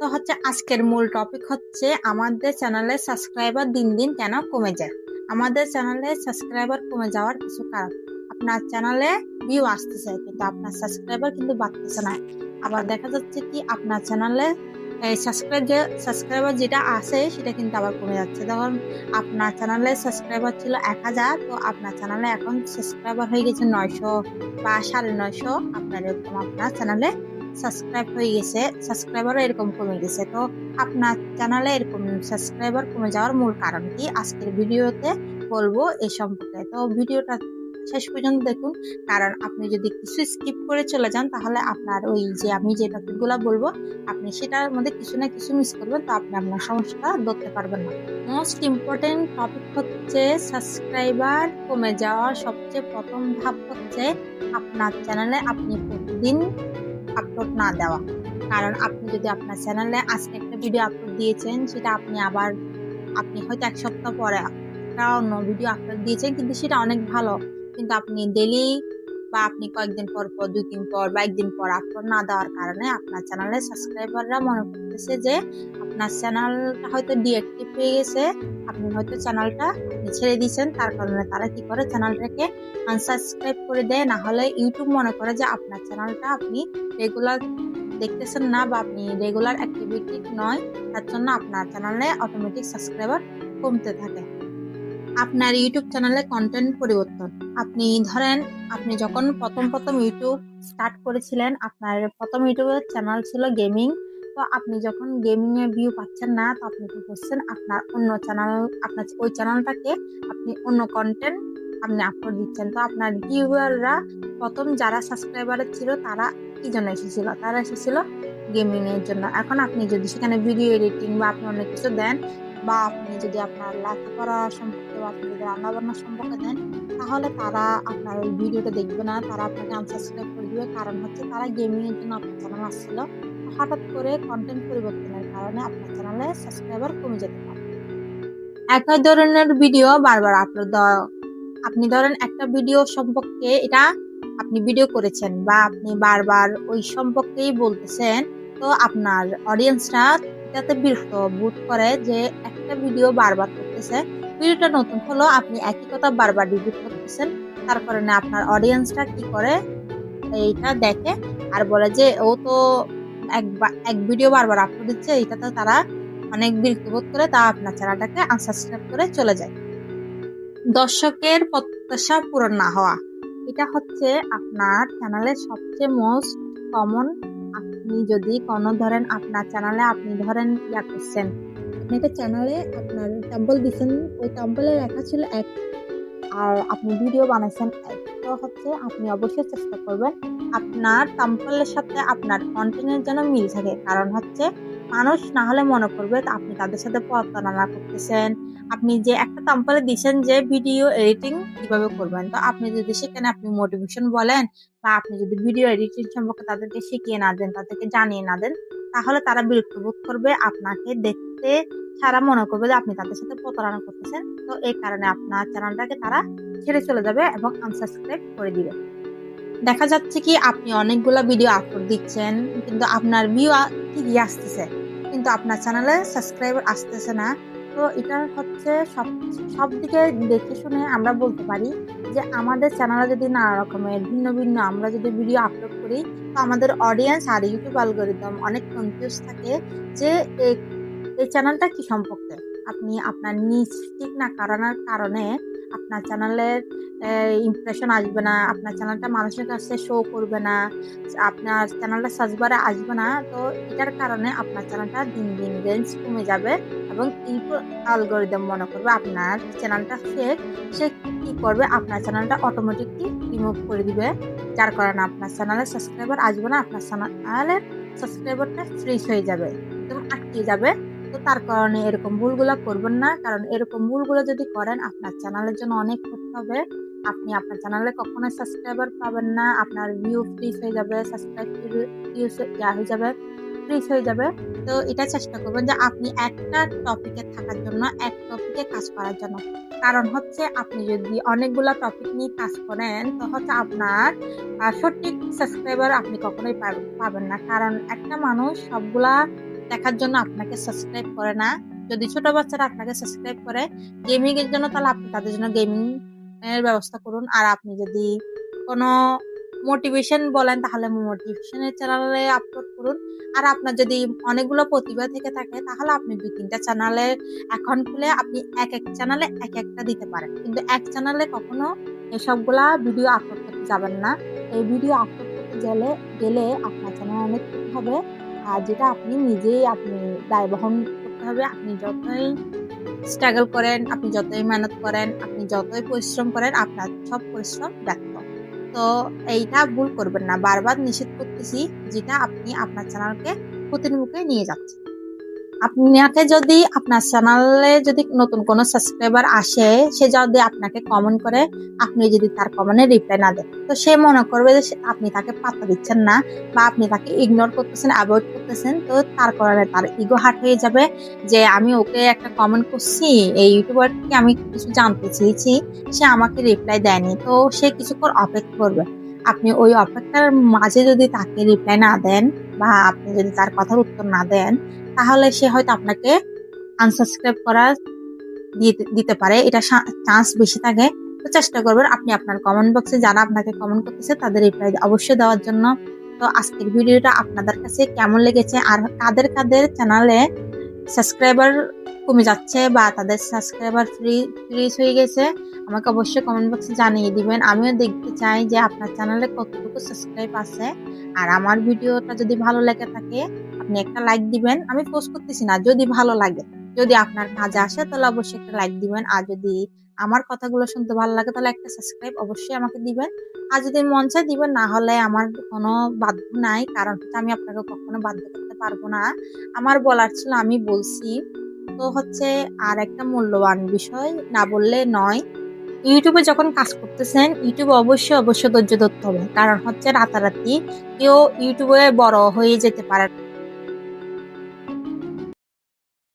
তো আজকের মূল টপিক হচ্ছে আমাদের চ্যানেলের সাবস্ক্রাইবার দিন দিন কেন কমে যায়। আমাদের চ্যানেলে সাবস্ক্রাইবার কমে যাওয়ার কিছু কারণ। আপনার চ্যানেলে ভিউ আসতেছে কিন্তু আপনার সাবস্ক্রাইবার কিন্তু বাড়তেছে না। আবার দেখা যাচ্ছে কি আপনার চ্যানেলে সাবস্ক্রাইবার যেটা আছে সেটা কিন্তু আবার কমে যাচ্ছে। ধরুন আপনার চ্যানেলে সাবস্ক্রাইবার ছিল 1000, তো আপনার চ্যানেলে এখন সাবস্ক্রাইবার হয়ে গেছে 900 বা 950। আপনার এরকম আপনার চ্যানেলে সাবস্ক্রাইব হয়ে গেছে, সাবস্ক্রাইবারও এরকম কমে গেছে। তো আপনার চ্যানেলে এরকম সাবস্ক্রাইবার কমে যাওয়ার মূল কারণ কি আজকের ভিডিওতে বলবো এই সম্পর্কে। তো ভিডিওটা শেষ পর্যন্ত দেখুন, কারণ আপনি যদি কিছু স্কিপ করে চলে যান তাহলে আপনার ওই যে আমি যে টপিকগুলো বলবো আপনি সেটার মধ্যে কিছু না কিছু মিস করবেন, তো আপনি আপনার সমস্যাটা ধরতে পারবেন না। মোস্ট ইম্পর্টেন্ট টপিক হচ্ছে সাবস্ক্রাইবার কমে যাওয়ার সবচেয়ে প্রথম ধাপ হচ্ছে আপনার চ্যানেলে আপনি প্রতিদিন আপলোড না দেওয়া। কারণ আপনি যদি আপনার চ্যানেলে আজকে একটা ভিডিও আপলোড দিয়েছেন, সেটা আপনি হয়তো এক সপ্তাহ পরে একটা অন্য ভিডিও আপলোড দিয়েছেন, কিন্তু সেটা অনেক ভালো, কিন্তু আপনি ডেলি বা আপনি কয়েকদিন পর পর 2 দিন পর বা একদিন পর আপলোড না দেওয়ার কারণে আপনার চ্যানেলে সাবস্ক্রাইবাররা মনে করতেছে যে আপনার চ্যানেলটা হয়তো ডিঅ্যাক্টিভ হয়ে গেছে, আপনি হয়তো চ্যানেলটা আপনি ছেড়ে দিয়েছেন। তার কারণে তারা কি করে, চ্যানেলটাকে আনসাবস্ক্রাইব করে দেয়। না হলে ইউটিউব মনে করে যে আপনার চ্যানেলটা আপনি রেগুলার দেখতেছেন না বা আপনি রেগুলার অ্যাক্টিভিটি নয়, তার জন্য আপনার চ্যানেলে অটোমেটিক সাবস্ক্রাইবার কমতে থাকে। আপনার ইউটিউব চ্যানেলে কন্টেন্ট পরিবর্তন। আপনি ধরেন আপনি যখন প্রথম প্রথম ইউটিউব স্টার্ট করেছিলেন, আপনার প্রথম ইউটিউবের চ্যানেল ছিল গেমিং। তো আপনি যখন গেমিং এ ভিউ পাচ্ছেন না, তো আপনি কি করছেন, আপনার অন্য চ্যানেল, আপনার ওই চ্যানেলটাকে আপনি অন্য কন্টেন্ট আপনি আপলোড দিচ্ছেন। তো আপনার ভিউয়াররা প্রথম যারা সাবস্ক্রাইবারের ছিল তারা কি জন্য এসেছিল, তারা এসেছিল গেমিং এর জন্য। এখন আপনি যদি সেখানে ভিডিও এডিটিং বা আপনি অনেক কিছু দেন, বা আপনি যদি আপনার লেখাপড়া সম্পর্কে বা আপনি যদি রান্না বান্না সম্পর্কে দেন, তাহলে তারা আপনার ওই ভিডিওটা দেখবে না, তারা আপনাকে আনসাবস্ক্রাইব করে দিবে। কারণ তারা গেমিং এর জন্য আপনার চ্যানেল আসছিল। হঠাৎ করে কন্টেন্ট পরিবর্তনের কারণে আপনার চ্যানেলে সাবস্ক্রাইবার কমে যেতে পারে। একই ধরনের ভিডিও বারবার আপলোড দেওয়া। আপনি ধরেন একটা ভিডিও সম্পর্কে এটা আপনি ভিডিও করেছেন বা আপনি বারবার ওই সম্পর্কেই বলতেছেন, তো আপনার অডিয়েন্সরা এটাতে বিরক্ত বোধ করে যে একটা ভিডিও বারবার করতেছে, ভিডিওটা নতুন হলো আপনি একই কথা বারবার রিপিট করতেছেন। তার কারণে আপনার অডিয়েন্সরা কি করে, এইটা দেখে আর বলে যে ও তো এক ভিডিও বারবার আপলোড দিচ্ছে, এইটাতে তারা অনেক বিরক্ত বোধ করে, তা আপনার চ্যানেলটাকে আনসাবস্ক্রাইব করে চলে যায়। দর্শকের প্রত্যাশা পূরণ না হওয়া, এটা হচ্ছে আপনার চ্যানেলের সবচেয়ে মোস্ট কমন। আপনি যদি কোনো ধরেন আপনার চ্যানেলে আপনি ধরেন ইয়া করছেন, আপনি একটা চ্যানেলে আপনার টেম্পল দিচ্ছেন, ওই টেম্পলে লেখা ছিল এক, আর আপনি ভিডিও বানাইছেন এক। তো আপনি অবশ্যই চেষ্টা করবেন আপনার টেম্পলের সাথে আপনার কন্টেন্টের যেন মিল থাকে। কারণ মানুষ না হলে মনে করবে আপনি তাদের সাথে প্রতারণা করতেছেন। আপনি যে একটা টেম্পলে দিচ্ছেন যে ভিডিও এডিটিং কিভাবে করবেন, তো আপনি যদি সেখানে আপনি মোটিভেশন বলেন বা আপনি যদি ভিডিও এডিটিং সম্পর্কে তাদেরকে শিখিয়ে না দেন, তাদেরকে জানিয়ে না দেন, তাহলে তারা বিরক্ত বোধ করবে, আপনাকে দেখতে তারা মনে করবে যে আপনি তাদের সাথে প্রতারণা করতেছেন। তো এই কারণে আপনার চ্যানেলটাকে তারা ছেড়ে চলে যাবে এবং আনসাবস্ক্রাইব করে দিবে। দেখা যাচ্ছে কি আপনি অনেকগুলা ভিডিও আপলোড দিচ্ছেন, কিন্তু আপনার ভিউ ঠিকই আসতেছে, কিন্তু আপনার চ্যানেলে সাবস্ক্রাইবার আসতেছে না। তো এটা সব সব দিকে দেখে শুনে আমরা বলতে পারি যে আমাদের চ্যানেলে যদি নানা রকমের ভিন্ন ভিন্ন আমরা যদি ভিডিও আপলোড করি, তো আমাদের অডিয়েন্স আর ইউটিউব অ্যালগরিদম অনেক কনফিউজ থাকে যে এই এই চ্যানেলটা কি সম্পর্কে। আপনি আপনার নিজ ঠিক না করানোর কারণে আপনার চ্যানেলের ইমপ্রেশন আসবে না, আপনার চ্যানেলটা মানুষের কাছে শো করবে না, আপনার চ্যানেলটা সার্চ বারে আসবে না। তো এটার কারণে আপনার চ্যানেলটা দিন দিন রেঞ্জ কমে যাবে এবং ইউটিউব অ্যালগরিদম মনে করবে আপনার চ্যানেলটা ফেক। সে কি করবে, আপনার চ্যানেলটা অটোমেটিকলি রিমুভ করে দিবে, যার কারণে আপনার চ্যানেলে সাবস্ক্রাইবার আসবে না, আপনার চ্যানেলের সাবস্ক্রাইবারটা ফ্রিজ হয়ে যাবে, একদম আটকে যাবে। তো তার কারণে এরকম ভুলগুলো করবেন না, কারণ এরকম ভুলগুলো যদি করেন আপনার চ্যানেলের জন্য অনেক ক্ষতি হবে। আপনি আপনার চ্যানেলে কখনোই সাবস্ক্রাইবার পাবেন না, আপনার ভিউ ফ্রিজ হয়ে যাবে, সাবস্ক্রাইব হয়ে যাবে, ফ্রিজ হয়ে যাবে। তো এটা চেষ্টা করবেন যে আপনি একটা টপিকে থাকার জন্য, এক টপিকে কাজ করার জন্য। কারণ আপনি যদি অনেকগুলা টপিক নিয়ে কাজ করেন, তো আপনার সঠিক সাবস্ক্রাইবার আপনি কখনোই পাবেন না। কারণ একটা মানুষ সবগুলা দেখার জন্য আপনাকে সাবস্ক্রাইব করে না। যদি ছোট বাচ্চারা আপনাকে সাবস্ক্রাইব করে গেমিং এর জন্য, তাহলে আপনি তাদের জন্য গেমিং এর ব্যবস্থা করুন। আর আপনি যদি কোনো মোটিভেশন বলেন, তাহলে মোটিভেশনের চ্যানেলে আপলোড করুন। আর আপনার যদি অনেকগুলো প্রতিভা থেকে থাকে, তাহলে আপনি 2-3টা চ্যানেলে অ্যাকাউন্ট খুলে আপনি এক চ্যানেলে একটা দিতে পারেন। কিন্তু এক চ্যানেলে কখনো এসবগুলা ভিডিও আপলোড করতে যাবেন না। এই ভিডিও আপলোড করতে গেলে আপনার চ্যানেল অনেক ক্ষতি হবে। আর যেটা আপনি নিজেই দায় বহন করতে হবে। আপনি যতই স্ট্রাগল করেন, আপনি যতই মেহনত করেন, আপনি যতই পরিশ্রম করেন, আপনার সব পরিশ্রম ব্যর্থ। তো এইটা ভুল করবেন না। বারবার নিষেধ করতেছি, যেটা আপনি আপনার চ্যানেলকে ক্ষতির মুখে নিয়ে যাচ্ছেন। আপনাকে যদি আপনার চ্যানেলে যদি নতুন কোনো সাবস্ক্রাইবার আসে, সে যদি আপনাকে কমেন্ট করে, আপনি যদি তার কমেন্টে রিপ্লাই না দেন, তো সে মনে করবে যে আপনি তাকে পাত্তা দিচ্ছেন না, বা আপনি তাকে ইগনোর করতেছেন, অ্যাভয়েড করতেছেন। তো তার কারণে তার ইগো হার্ট হয়ে যাবে যে আমি ওকে একটা কমেন্ট করছি, এই ইউটিউবার থেকে আমি কিছু জানতে চেয়েছি, সে আমাকে রিপ্লাই দেয়নি। তো সে কিছুক্ষণ অপেক্ষা করবে। আপনি ওই অপেক্ষার মাঝে যদি তাকে রিপ্লাই না দেন, বা আপনি যদি তার কথার উত্তর না দেন, তাহলে সে হয়তো আপনাকে আনসাবস্ক্রাইব দিতে পারে। এটা চান্স বেশি থাকে। তো চেষ্টা করবেন আপনি আপনার কমেন্ট বক্সে যারা আপনাকে কমেন্ট করতেছে তাদের রিপ্লাই অবশ্যই দেওয়ার জন্য। তো আজকের ভিডিওটা আপনাদের কাছে কেমন লেগেছে, আর কাদের কাদের চ্যানেলে সাবস্ক্রাইবার কমে যাচ্ছে বা তাদের সাবস্ক্রাইবার ফ্রিজ হয়ে গেছে, আমাকে অবশ্যই কমেন্ট বক্সে জানিয়ে দিবেন। আমিও দেখতে চাই যে আপনার চ্যানেলে কতটুকু সাবস্ক্রাইব আছে। আর আমার ভিডিওটা যদি ভালো লেগে থাকে, আপনি একটা লাইক দিবেন। আমি পোস্ট করতেছি না, যদি ভালো লাগে, যদি আপনার কাজে আসে, তাহলে অবশ্যই একটা লাইক দিবেন। আর যদি আমার কথাগুলো শুনতে ভালো লাগে, তাহলে একটা সাবস্ক্রাইব অবশ্যই আমাকে দিবেন। আর যদি মন চায় দিবেন, না হলে আমার কোনো বাধ্য নাই, কারণ আমি আপনাকে কখনো বাধ্য করতে পারবো না। আমার বলার ছিল, আমি বলছি। তো আর একটা মূল্যবান বিষয় না বললে নয়, ইউটিউবে যখন কাজ করতেছেন, ইউটিউবে অবশ্যই ধৈর্য ধরতে হবে। কারণ রাতারাতি কেউ ইউটিউবে বড় হয়ে যেতে পারে।